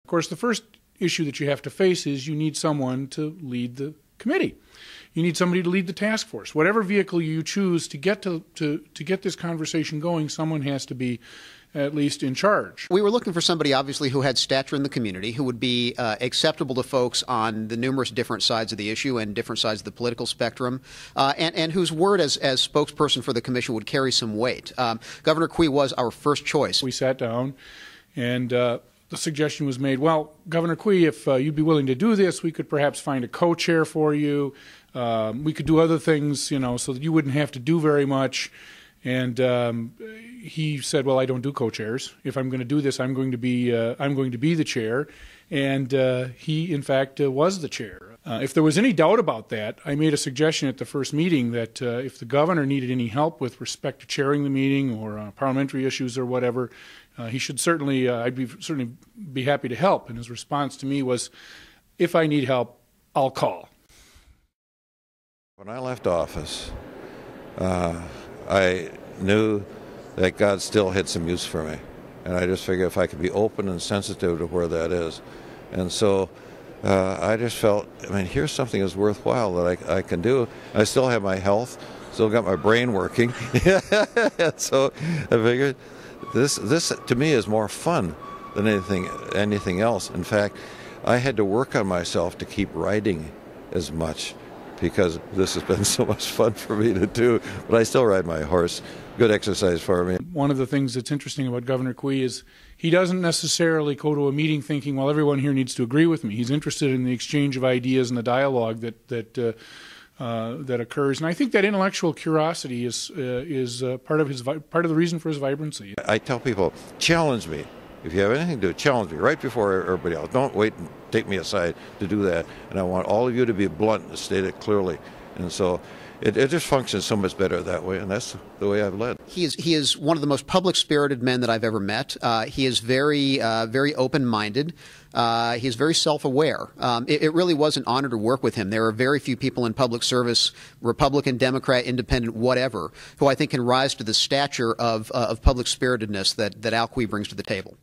course, the first issue that you have to face is you need someone to lead the committee. You need somebody to lead the task force. Whatever vehicle you choose to get to get this conversation going, someone has to be at least in charge. We were looking for somebody, obviously, who had stature in the community, who would be acceptable to folks on the numerous different sides of the issue and different sides of the political spectrum, and whose word as spokesperson for the commission would carry some weight. Governor Quie was our first choice. We sat down, and the suggestion was made, well, Governor Quie, if you'd be willing to do this, we could perhaps find a co-chair for you. We could do other things, so that you wouldn't have to do very much. And he said, well, I don't do co-chairs. If I'm going to do this, I'm going to be the chair. And he, in fact, was the chair. If there was any doubt about that, I made a suggestion at the first meeting that if the governor needed any help with respect to chairing the meeting or parliamentary issues or whatever, he should certainly, I'd certainly be happy to help. And his response to me was, if I need help, I'll call. When I left office, I knew that God still had some use for me. And I just figured if I could be open and sensitive to where that is. And so I just felt, here's something that's worthwhile that I can do. I still have my health, still got my brain working. So I figured this to me is more fun than anything else. In fact, I had to work on myself to keep writing as much, because this has been so much fun for me to do. But I still ride my horse. Good exercise for me. One of the things that's interesting about Governor Quie is he doesn't necessarily go to a meeting thinking, well, everyone here needs to agree with me. He's interested in the exchange of ideas and the dialogue that occurs. And I think that intellectual curiosity is part of the reason for his vibrancy. I tell people, challenge me. If you have anything to do, challenge me right before everybody else. Don't wait and take me aside to do that. And I want all of you to be blunt and state it clearly. And so it just functions so much better that way, and that's the way I've led. He is one of the most public-spirited men that I've ever met. He is very open-minded. He is very self-aware. It really was an honor to work with him. There are very few people in public service, Republican, Democrat, Independent, whatever, who I think can rise to the stature of public-spiritedness that Al Quie brings to the table.